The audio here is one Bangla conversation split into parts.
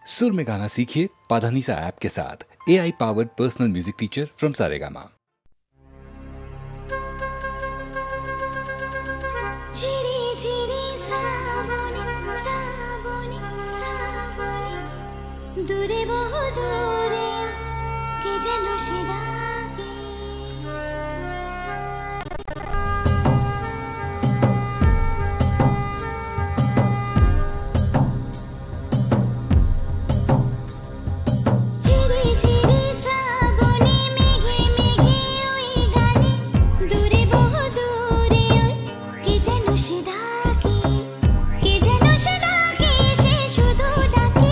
सुर में गाना सीखिए पाधानीसा ऐप के साथ। AI powered personal music teacher from Saregama. दूरे बहु दूरे के जनो शिदागे चिरी चिरी साबुने मेघे मेघे ओई गाने दूरे बहु दूरे के जनो शिदागे के जनो शिदागे से शुधु डाके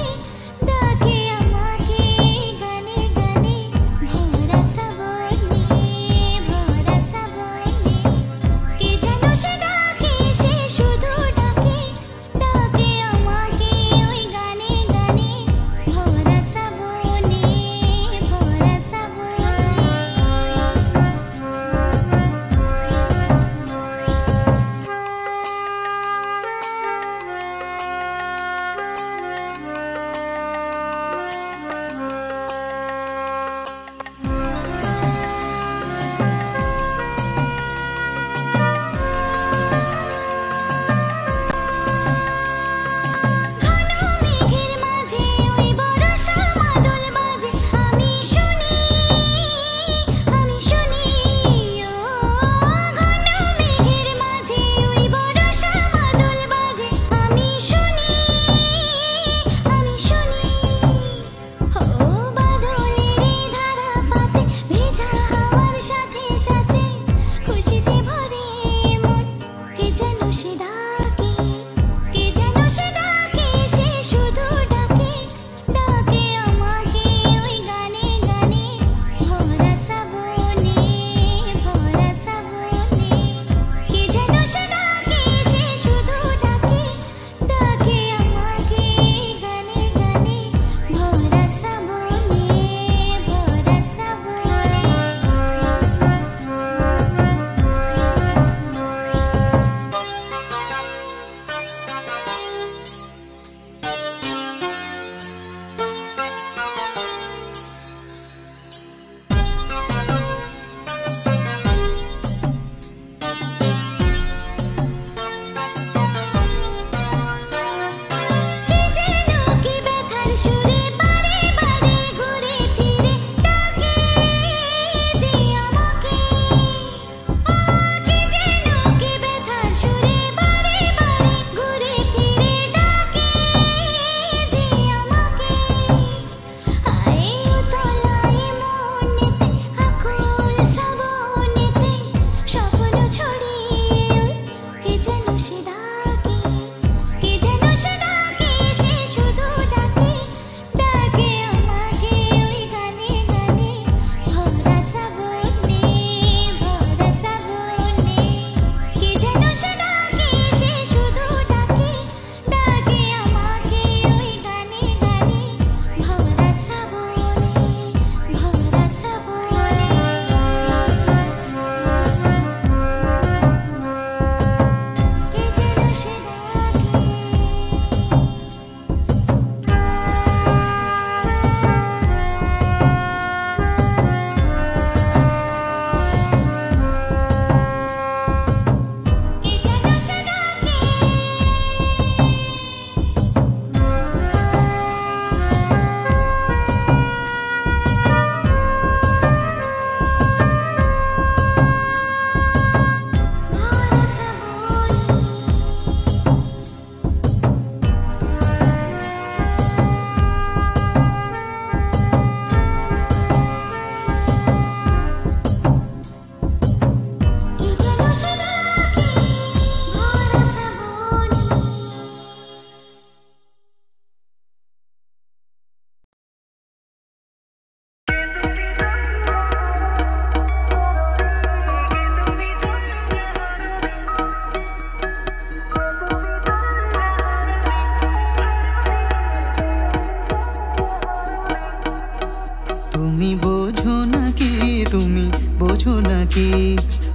কি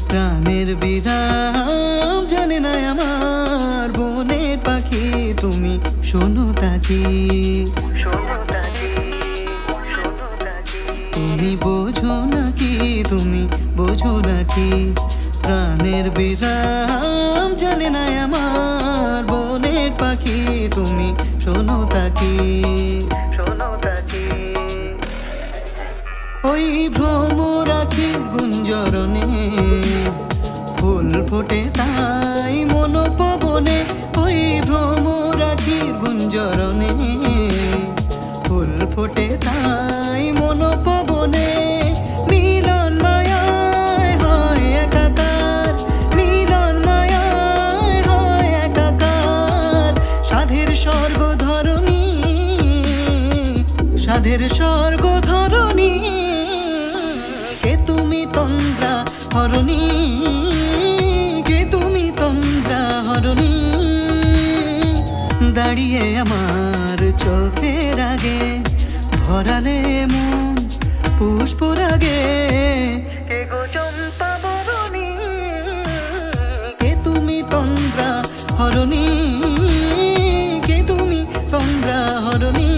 প্রাণের বিরাম জানে না আমার বনের পাখি তুমি শোনো তাকি শোনো বিরাম জানে না আমার বনের পাখি তুমি শোনো তাকি ওই ভ্রমরাখি গুঞ্জরণে ফুল ফোটে তাই মনোপবনে ওই ভ্রমরাখি গুঞ্জরণে ফুল ফোটে তাই মনোপবনে মিলন মায়ায় হয় একাকার মিলন মায়ায় হয় একাকার সাধের স্বর্গ ধরণী সাধের স্বর্গ ধরণী কে তুমি তন্দ্রা হরণী কে তুমি তন্দ্রা হরণী দাঁড়িয়ে আমার চোখের আগে ভরালে মন পুষ্পরাগে কে গো চম্পা বরণী কে তুমি তন্দ্রা হরণী কে তুমি তন্দ্রা হরণী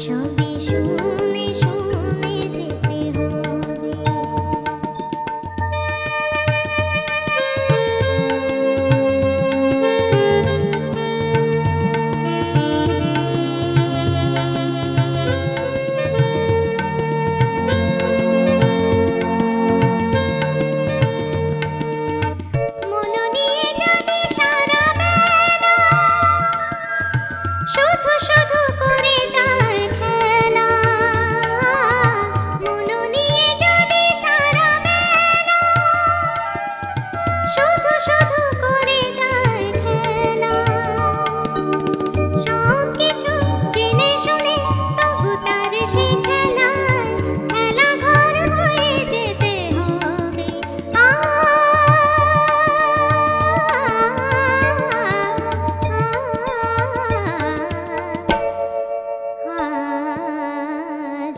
সবই শুনে শুনে যেতে হবে। মন নিয়ে যদি সারা বেলা শুধু শুধু করে যায় খেলা, মন নিয়ে যদি সারা বেলা শুধু শুধু করে যায় খেলা, সব কিছু জেনে শুনে তবু তার সে খেলায় খেলা ঘর হয়ে যেতে হবে।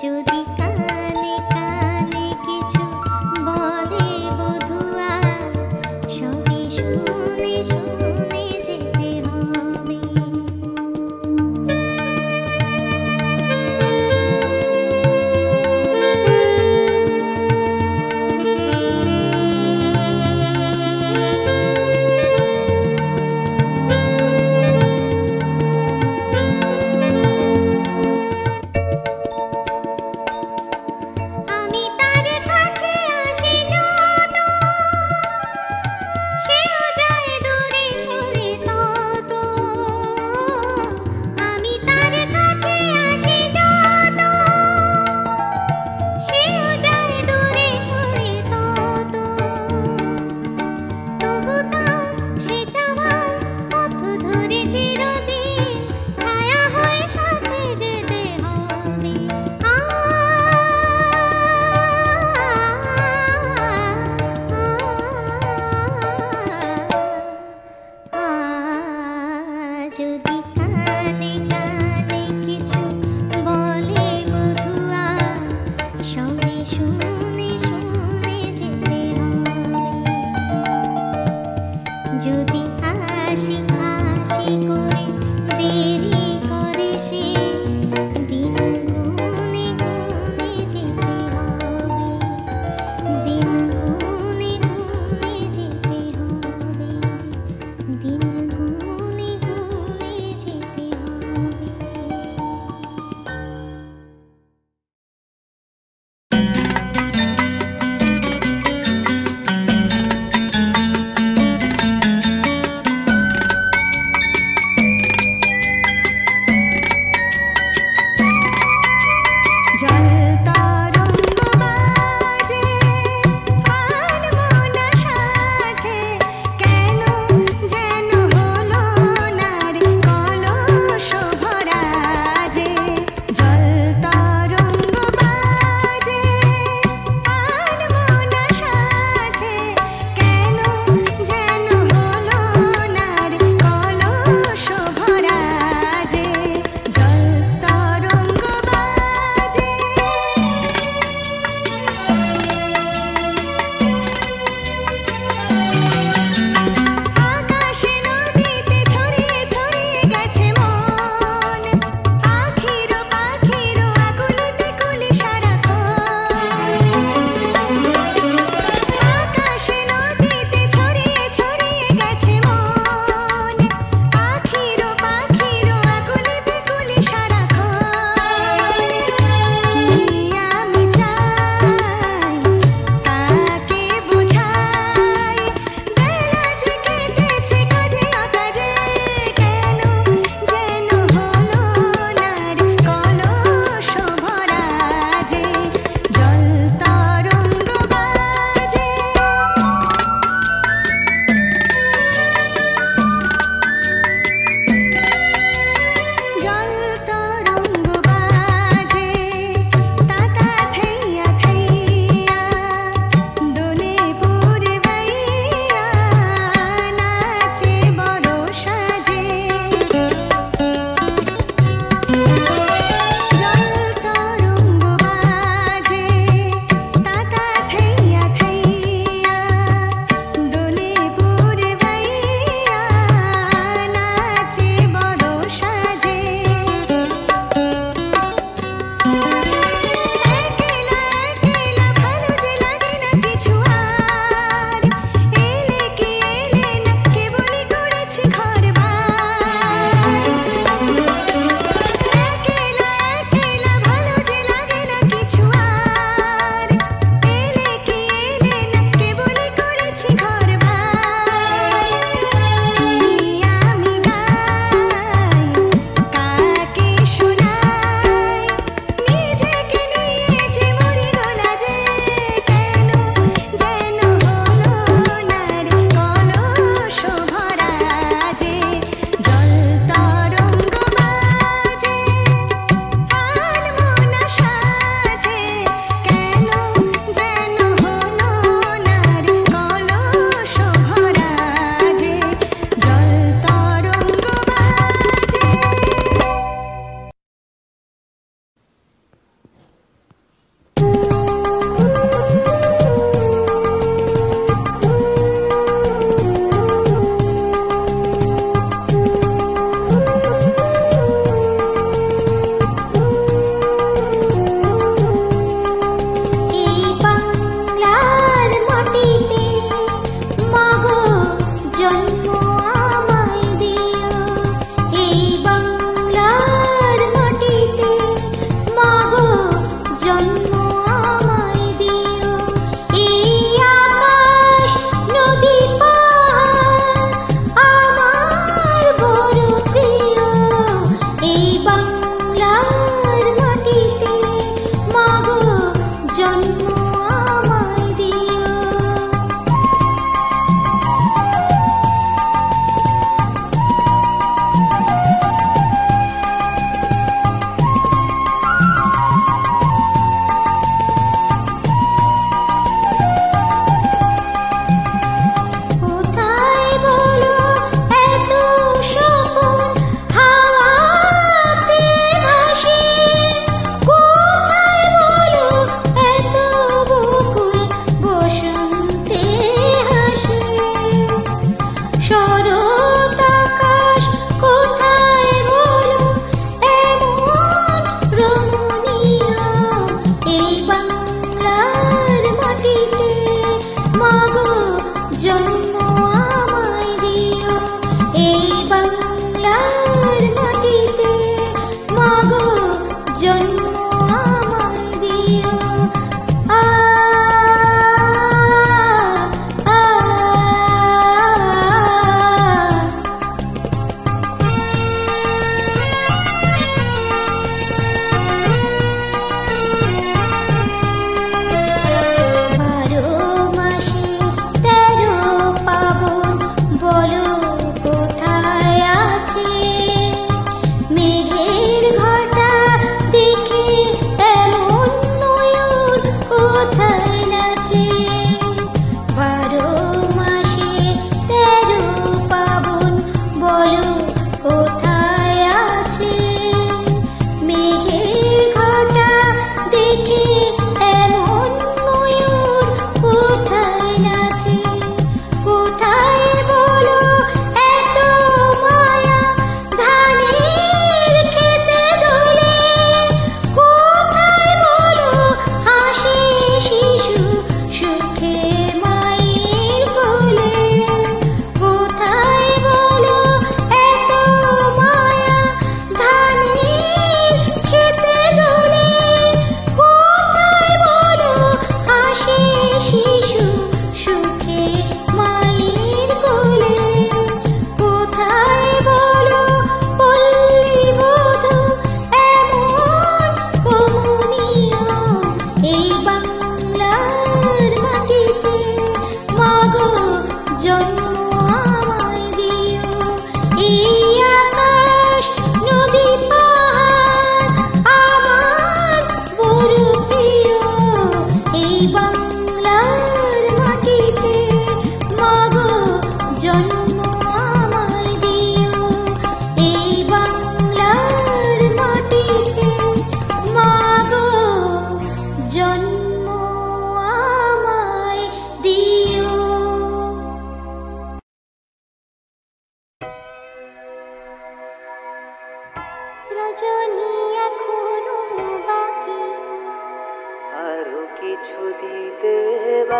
যদি কানে কানে কিছু বলে বধুয়া, সবই শুনে শুনে যেতে হবে।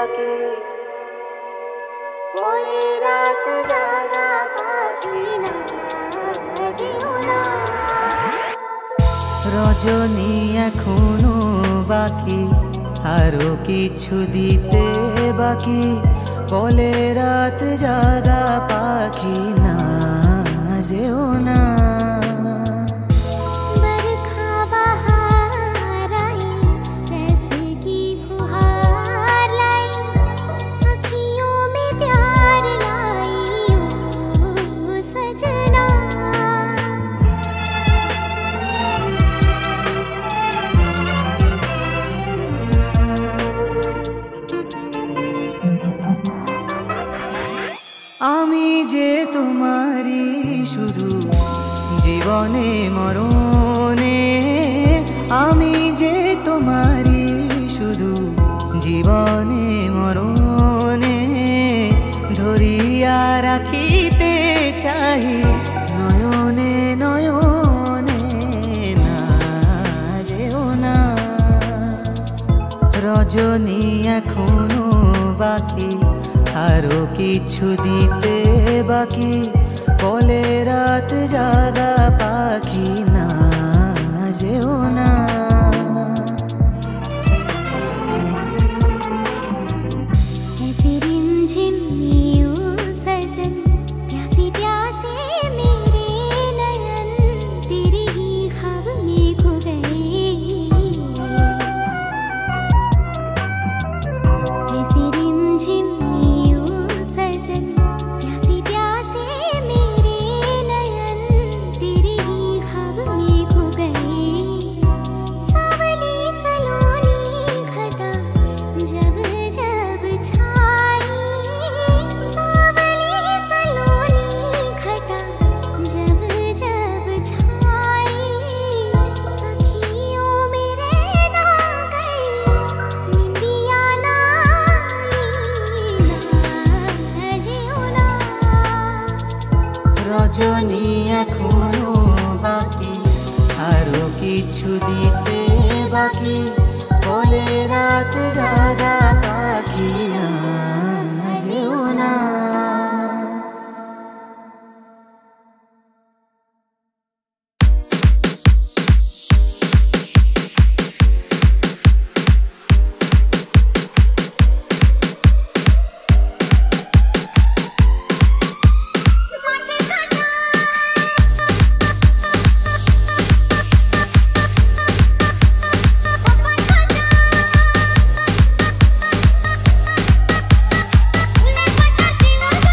বাকি বলে রাত জাগা পাখি না যেও না রজনী এখনো বাকি আরো কিছু দিতে বাকি বলে রাত জাগা পাখি না যেও না আমি যে তোমারি শুধু জীবনে মরণে আমি যে তোমারি শুধু জীবনে মরণে ধরিয়া রাখিতে চাই নয়নে নয়নে না যেও না রজনী এখনো বাকি আরো কিছু দিতে বাকি বলে রাত জাগা পাখি না যেও না ऐसे रिमझिम नीयू सजन प्यासे प्यासे मेरे नयन तेरे ही ख्वाब में खो गए ऐसे रिमझिम सजन प्यासे प्यासे मेरे नयन तेरे ही ख्वाब में खो गए सावली सलोनी घटा जब जब छाई सावली सलोनी घटा जब जब छाई अखियों में रहना गई निंदिया ना রজনী এখনো বাকি আরো কিছু দিতে বাকি বলে রাত জাগা পাখি না যেও না Let's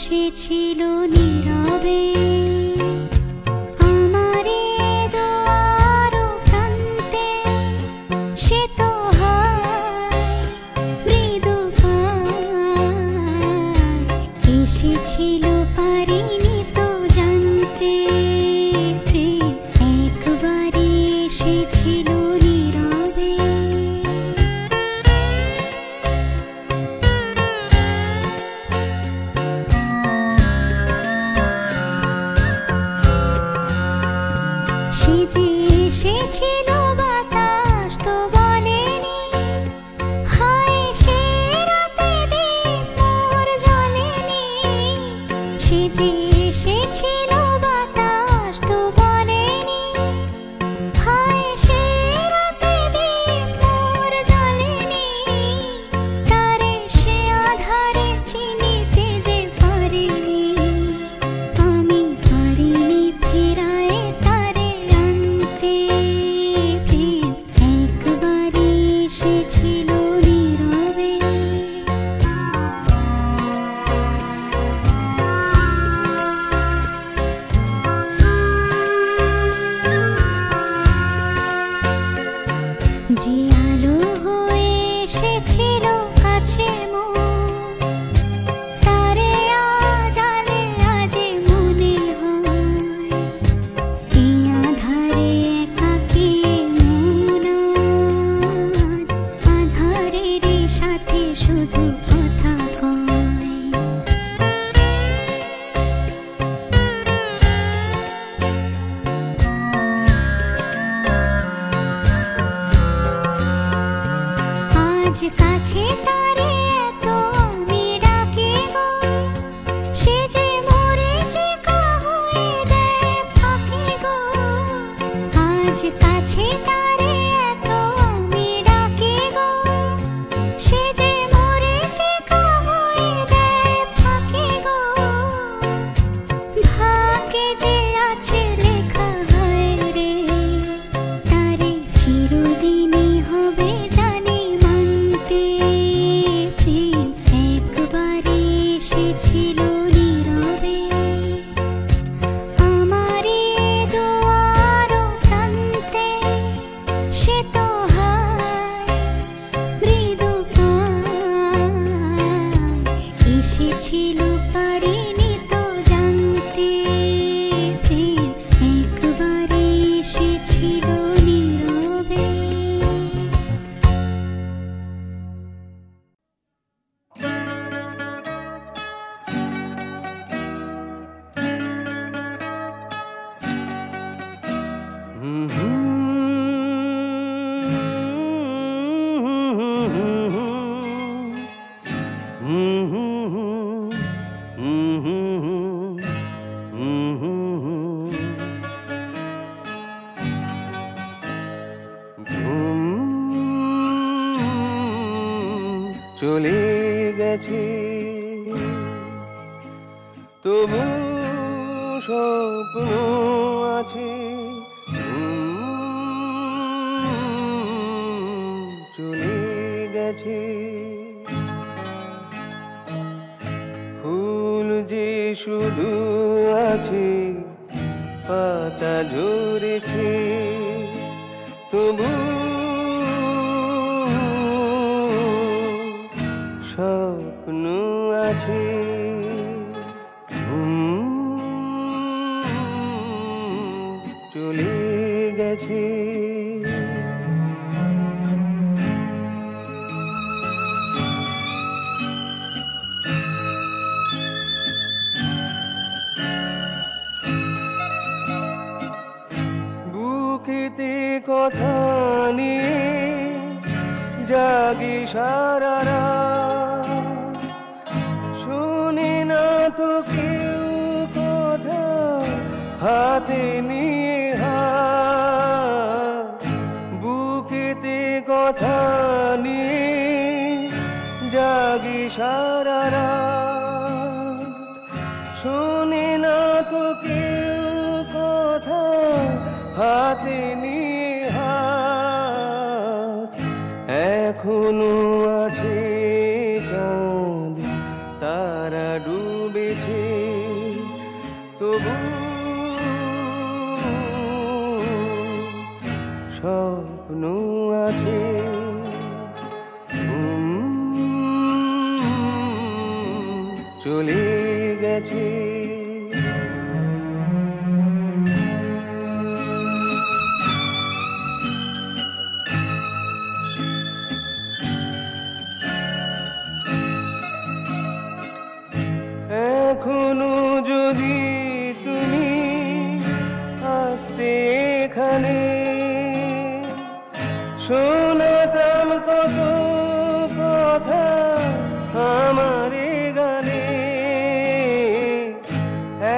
এসেছিল নীরবে আমারে দুয়ার প্রান্তে সে তো হয় মৃদু এসেছিল পারিনি তো জানতে প্রেম একবারে এসেছিল নীরবে সে যে এসেছিল বাতাস তো বলেনি হায় সে রাতে দীপ মোর জ্বলেনি সে যে এসেছিল বাতাস তো বলেনি হায় সে রাতে দীপ মোর জ্বলেনি তারে সে আধারে চিনিতে যে পারিনি আমি পারিনি ফেরায় তারে আনতে প্রেম একবারে এসেছিল নীরবে যে আলো হয়ে এসেছিল কাছে মোর তারে আজ আলে আজে মনে হয় এই আধারে একাকী মন আজ আধারের সাথে শুধু কথা কয় আজ কাছে তারে এত আমি ডাকি গো সে যে মরেছে হয়ে দেয় ফাঁকি গো আজ কাছে তারে এত আমি ডাকি গো সে যে মরেছে হয়ে দেয় ফাঁকি গো ভাগ্যে যে আছে লেখা হয় রে তারে চিরদিনই হবে জানি মানতে প্রেম একবারে এসেছিল নীরবে আমারে দুয়ার প্রান্তে সে তো হয় মৃদু এসেছিল পারিনি তো জানতে প্রেম একবারে এসেছিল নীরবে চলে গেছে তবু স্বপ্ন আছে চলে গেছে ফুল যে শুধু আছে পাতা ঝরেছে তবু স্বপ্ন আছে চলে গেছে বুকেতে কথা নিয়ে জাগি সারা রাত শুনি না তো কেউ কথা হাতে নিয়ে হাত বুকেতে কথা নিয়ে জাগি সারা রাত শুনি না তো কেউ কথা হাতে নিয়ে হাত এখনো আছে চাঁদ তারা ডুবেছে তবু স্বপ্ন আছে চলে গেছে এখনো যদি তুমি আসতে এখানে শোনাতাম কত কথা আমার এ গানে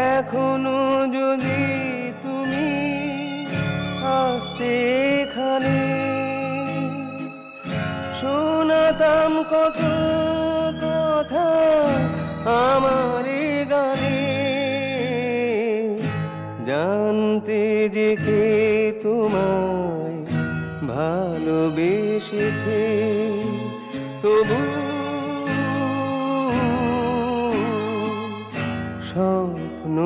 এখনো যদি তুমি আসতে এখানে শোনাতাম কত কথা আমার এ গানে জানতে যে কে তোমায় ভালোবেসেছে তবু স্বপ্ন